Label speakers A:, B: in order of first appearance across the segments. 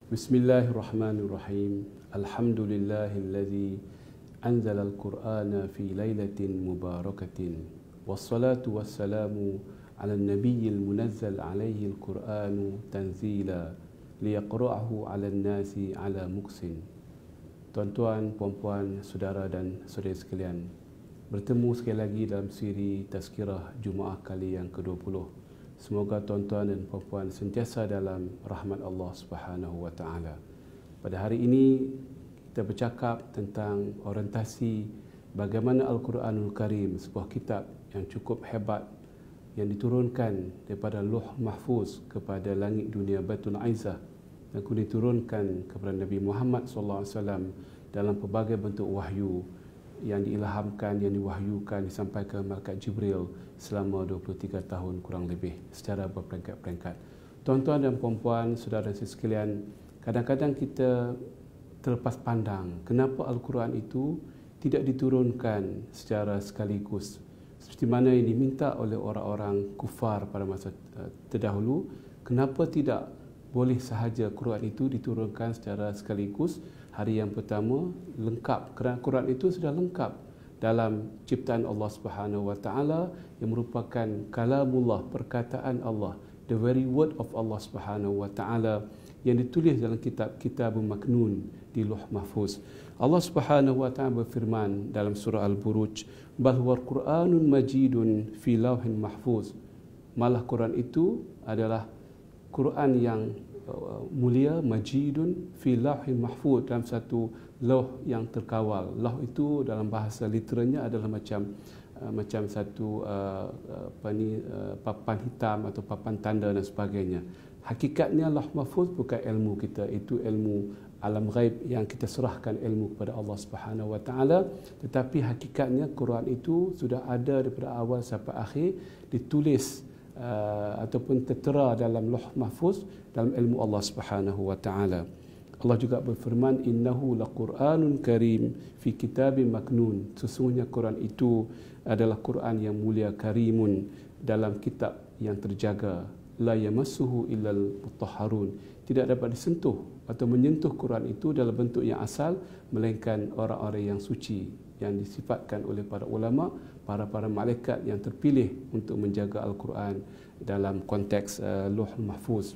A: Bismillahirrahmanirrahim. Alhamdulillahilladzi anzala al-Qur'ana fi lailatin mubarakatin. Wassalatu wassalamu ala nabiyyil munazzal alaihi al-Qur'anu tanzila liyaqra'ahu ala nasi ala muksin. Tuan-tuan, puan-puan, saudara dan saudari sekalian, bertemu sekali lagi dalam siri Tazkirah Jumaah kali yang ke-20. Semoga tuan-tuan dan puan-puan sentiasa dalam rahmat Allah Subhanahu wa taala. Pada hari ini kita bercakap tentang orientasi bagaimana Al-Quranul Karim, sebuah kitab yang cukup hebat yang diturunkan daripada Lauh Mahfuz kepada langit dunia Baitul Izzah dan kemudian diturunkan kepada Nabi Muhammad sallallahu alaihi wasallam dalam pelbagai bentuk wahyu yang diilhamkan, yang diwahyukan, disampaikan malaikat Jibril selama 23 tahun kurang lebih secara berperingkat-peringkat. Tuan-tuan dan puan-puan, saudara sekalian, kadang-kadang kita terlepas pandang kenapa Al-Quran itu tidak diturunkan secara sekaligus seperti mana yang diminta oleh orang-orang kufar pada masa terdahulu. Kenapa tidak boleh sahaja Quran itu diturunkan secara sekaligus hari yang pertama lengkap, kerana Quran itu sudah lengkap dalam ciptaan Allah Subhanahu wa taala yang merupakan kalamullah, perkataan Allah, the very word of Allah Subhanahu wa taala yang ditulis dalam kitab maknun di Lauh Mahfuz. Allah Subhanahu wa taala berfirman dalam surah Al-Buruj, bal huwa Qur'anun majidun fi lauhin mahfuz. Malah Quran itu adalah Quran yang mulia, majidun fi lauhin mahfuz, dalam satu lauh yang terkawal. Lauh itu dalam bahasa literanya adalah macam satu papan hitam atau papan tanda dan sebagainya. Hakikatnya lauh mahfuz bukan ilmu kita, itu ilmu alam ghaib yang kita serahkan ilmu kepada Allah Subhanahu wa taala, tetapi hakikatnya Quran itu sudah ada daripada awal sampai akhir, ditulis ataupun tertera dalam Lauh Mahfuz dalam ilmu Allah Subhanahu wa taala. Allah juga berfirman, innahu laqur'anun karim fi kitabim maknun. Sesungguhnya Quran itu adalah Quran yang mulia, karimun, dalam kitab yang terjaga. La yamassuhu illal mutahharun. Tidak dapat disentuh atau menyentuh Quran itu dalam bentuk yang asal melainkan orang-orang yang suci, yang disifatkan oleh para ulama, para malaikat yang terpilih untuk menjaga Al-Quran dalam konteks Lauh Mahfuz.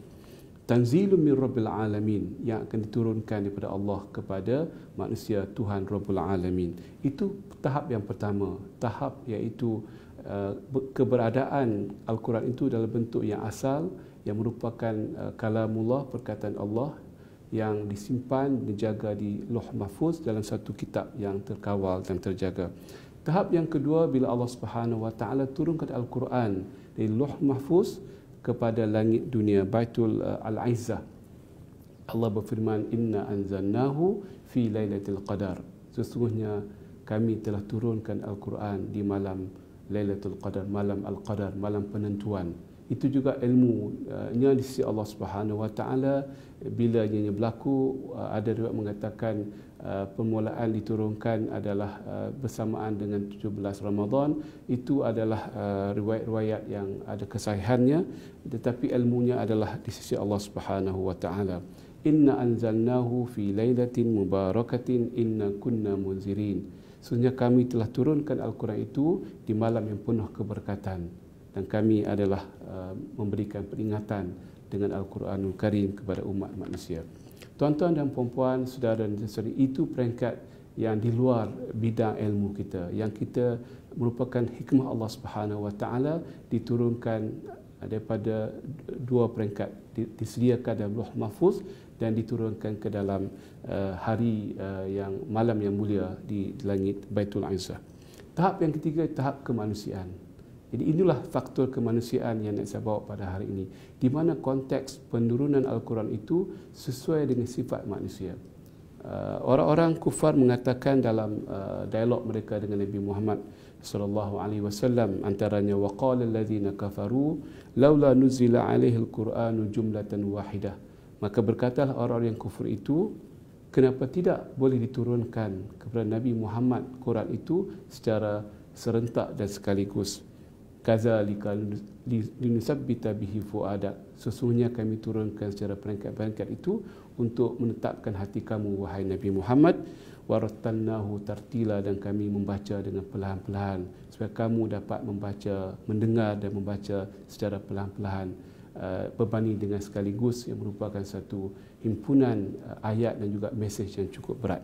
A: Tanzilun min Rabbil Alamin, yang akan diturunkan daripada Allah kepada manusia, Tuhan Rabbul Alamin. Itu tahap yang pertama, tahap iaitu keberadaan Al-Quran itu dalam bentuk yang asal, yang merupakan kalamullah, perkataan Allah yang disimpan, dijaga di Lauh Mahfuz dalam satu kitab yang terkawal dan terjaga. Tahap yang kedua, bila Allah Subhanahu wa taala turunkan Al-Quran dari Lauh Mahfuz kepada langit dunia Baitul Al-Izzah. Allah berfirman, inna anzalnahu fi lailatul qadar. Sesungguhnya kami telah turunkan Al-Quran di malam Lailatul Qadar, malam Al-Qadar, malam penentuan. Itu juga ilmunya di sisi Allah Subhanahu wa taala. Bila ianya berlaku, ada riwayat mengatakan permulaan diturunkan adalah bersamaan dengan 17 Ramadan. Itu adalah riwayat-riwayat yang ada kesahihannya, tetapi ilmunya adalah di sisi Allah Subhanahu wa taala. Inna anzalnahu fi lailatin mubarakatin inna kunna munzirin. Sesungguhnya kami telah turunkan Al-Quran itu di malam yang penuh keberkatan, dan kami adalah memberikan peringatan dengan Al-Quranul Karim kepada umat manusia. Tuan-tuan dan puan-puan, saudara dan saudari, itu peringkat yang di luar bidang ilmu kita, yang kita merupakan hikmah Allah Subhanahu wa taala, diturunkan daripada dua peringkat, disediakan dalam Lauh Mahfuz dan diturunkan ke dalam malam yang mulia di langit Baitul Izzah. Tahap yang ketiga, tahap kemanusiaan. Jadi inilah faktor kemanusiaan yang nak saya bawa pada hari ini, di mana konteks penurunan Al-Quran itu sesuai dengan sifat manusia. Orang-orang kufar mengatakan dalam dialog mereka dengan Nabi Muhammad sallallahu alaihi wasallam, antaranya waqala allazina kafaru laula nuzila alaihi al-Qur'anu jumlatan wahidah. Maka berkatalah orang-orang yang kufur itu, kenapa tidak boleh diturunkan kepada Nabi Muhammad Quran itu secara serentak dan sekaligus. kadzalika linusabbita bihi fuadak, sesungguhnya kami turunkan secara peringkat-peringkat itu untuk menetapkan hati kamu wahai Nabi Muhammad, warattalnahu tartila, dan kami membaca dengan perlahan-lahan supaya kamu dapat membaca, mendengar dan membaca secara perlahan-lahan, berbanding dengan sekaligus, yang merupakan satu himpunan ayat dan juga mesej yang cukup berat.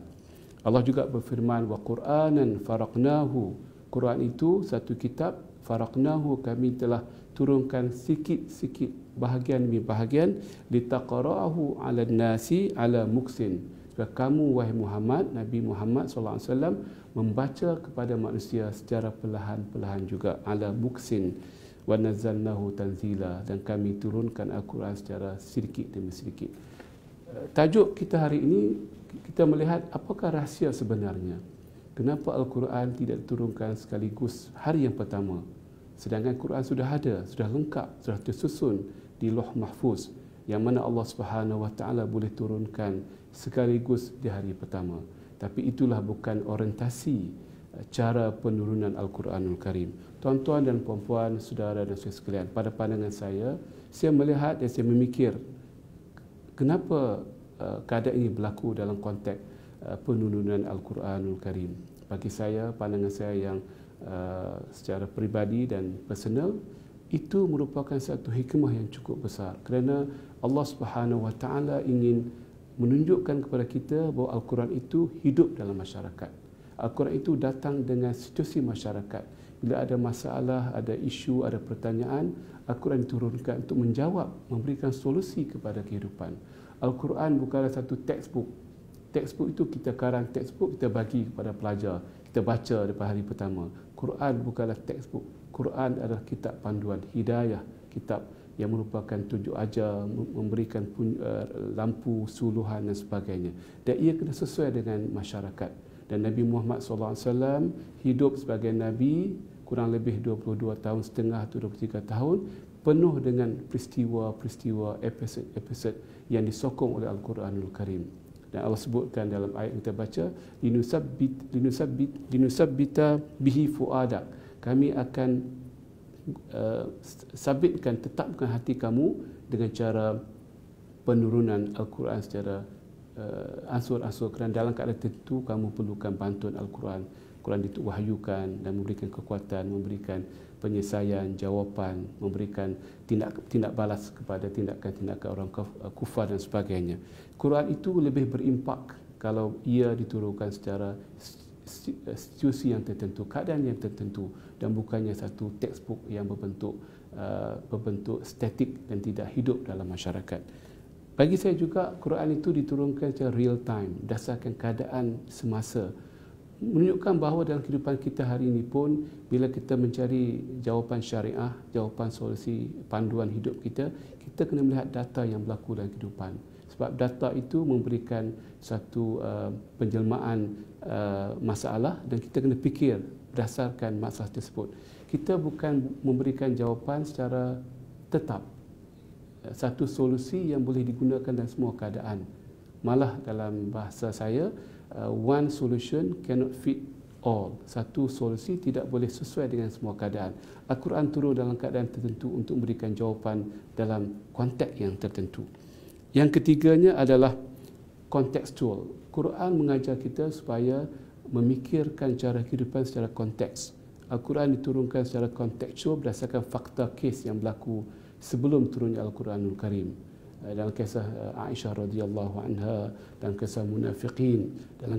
A: Allah juga berfirman, wa Qur'anan faraqnahu, Quran itu satu kitab, faraqnahu, kami telah turunkan sikit-sikit, bahagian demi bahagian, litaqra'ahu 'alan nasi 'ala muksin, supaya kamu wahai Muhammad, Nabi Muhammad sallallahu alaihi wasallam, membaca kepada manusia secara perlahan-perlahan juga, 'ala muksin, wa nazzalnahu tanzila, dan kami turunkan Al-Quran secara sedikit demi sedikit. Tajuk kita hari ini, kita melihat apakah rahsia sebenarnya. Kenapa Al-Quran tidak diturunkan sekaligus hari yang pertama, sedangkan Quran sudah ada, sudah lengkap, sudah tersusun di Lauh Mahfuz, yang mana Allah Subhanahu Wa Taala boleh turunkan sekaligus di hari pertama. Tapi itulah bukan orientasi cara penurunan Al-Quranul Karim. Tuan-tuan dan puan-puan, saudara dan saudara sekalian, pada pandangan saya melihat dan saya memikir kenapa keadaan ini berlaku dalam konteks penurunan Al-Quranul Karim. Bagi saya, pandangan saya yang secara peribadi dan personal, itu merupakan satu hikmah yang cukup besar, kerana Allah Subhanahu Wa Taala ingin menunjukkan kepada kita bahawa Al-Quran itu hidup dalam masyarakat. Al-Quran itu datang dengan situasi masyarakat. Bila ada masalah, ada isu, ada pertanyaan, Al-Quran diturunkan untuk menjawab, memberikan solusi kepada kehidupan. Al-Quran bukanlah satu textbook. Textbook itu kita karang textbook, kita bagi kepada pelajar, kita baca daripada hari pertama. Quran bukanlah textbook. Quran adalah kitab panduan, hidayah, kitab yang merupakan tunjuk ajar, memberikan lampu, suluhan dan sebagainya. Dan ia kena sesuai dengan masyarakat. Dan Nabi Muhammad SAW hidup sebagai Nabi kurang lebih 22 tahun setengah atau 23 tahun, penuh dengan peristiwa-peristiwa, episod-episod yang disokong oleh Al-Quranul Karim. Dan Allah sebutkan dalam ayat yang kita baca, linusabbita bihi fuadak, kami akan sabitkan, tetapkan hati kamu dengan cara penurunan Al-Quran secara ansur-ansur, kerana dalam keadaan tertentu kamu perlukan bantuan Al-Quran. Quran diwahyukan dan memberikan kekuatan, memberikan penyelesaian, jawapan, memberikan tindak balas kepada tindakan-tindakan orang kufar dan sebagainya. Quran itu lebih berimpak kalau ia diturunkan secara situasi yang tertentu, keadaan yang tertentu, dan bukannya satu textbook yang berbentuk statik dan tidak hidup dalam masyarakat. Bagi saya juga, Quran itu diturunkan secara real time, berdasarkan keadaan semasa, menunjukkan bahawa dalam kehidupan kita hari ini pun, bila kita mencari jawapan syariah, jawapan solusi, panduan hidup kita, kita kena melihat data yang berlaku dalam kehidupan. Sebab data itu memberikan satu penjelmaan masalah, dan kita kena fikir berdasarkan masalah tersebut. Kita bukan memberikan jawapan secara tetap, satu solusi yang boleh digunakan dalam semua keadaan. Malah dalam bahasa saya, one solution cannot fit all. Satu solusi tidak boleh sesuai dengan semua keadaan. Al-Quran turun dalam keadaan tertentu untuk memberikan jawapan dalam konteks yang tertentu. Yang ketiganya adalah kontekstual. Quran mengajar kita supaya memikirkan cara kehidupan secara konteks. Al-Quran diturunkan secara kontekstual berdasarkan fakta kes yang berlaku sebelum turunnya Al-Quranul Karim. Dalam kisah Aisyah radhiyallahu anha, dalam kisah munafiqin, dalam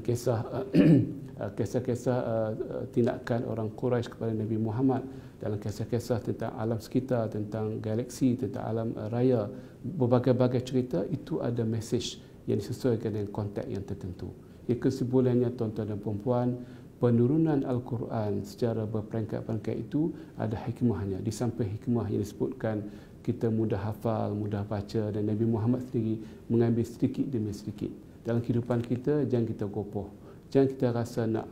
A: kisah-kisah tindakan orang Quraisy kepada Nabi Muhammad, dalam kisah-kisah tentang alam sekitar, tentang galaksi, tentang alam raya, berbagai-bagai cerita, itu ada mesej yang disesuaikan dengan konteks yang tertentu. Kesimpulannya, tuan-tuan dan puan-puan, penurunan Al-Quran secara berperingkat-peringkat itu ada hikmahnya. Di samping hikmah yang disebutkan, kita mudah hafal, mudah baca, dan Nabi Muhammad sendiri mengambil sedikit demi sedikit. Dalam kehidupan kita, jangan kita gopoh. Jangan kita rasa nak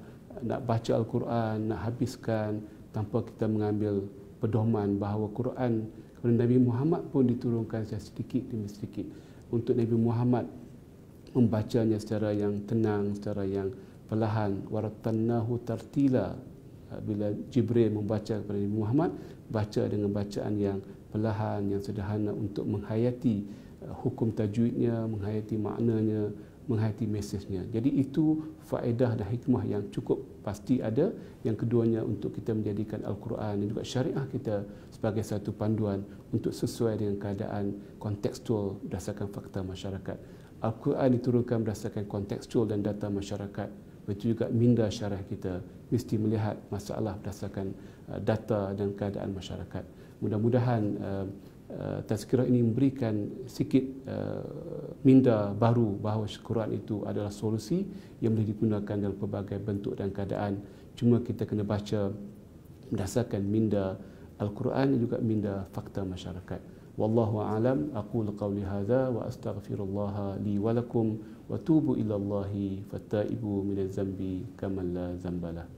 A: baca Al-Quran, nak habiskan tanpa kita mengambil pedoman bahawa Quran kepada Nabi Muhammad pun diturunkan secara sedikit demi sedikit. Untuk Nabi Muhammad membacanya secara yang tenang, secara yang perlahan. Warattalnahu tartila, bila Jibril membaca kepada Nabi Muhammad, baca dengan bacaan yang perlahan, yang sederhana untuk menghayati hukum tajwidnya, menghayati maknanya, menghayati mesejnya. Jadi itu faedah dan hikmah yang cukup pasti ada. Yang keduanya, untuk kita menjadikan Al-Quran dan juga syariah kita sebagai satu panduan untuk sesuai dengan keadaan kontekstual berdasarkan fakta masyarakat. Al-Quran diturunkan berdasarkan kontekstual dan data masyarakat. Begitu juga minda syarah kita mesti melihat masalah berdasarkan data dan keadaan masyarakat. Mudah-mudahan tazkirah ini memberikan sikit minda baru bahawa Quran itu adalah solusi yang boleh digunakan dalam pelbagai bentuk dan keadaan. Cuma kita kena baca berdasarkan minda Al-Quran dan juga minda fakta masyarakat. Wallahu a'lam. Aqulu qawli hadza wa astaghfirullaha li wa lakum wa tubu ila Allahi fattaibu minaz zambi kama la zamba lah.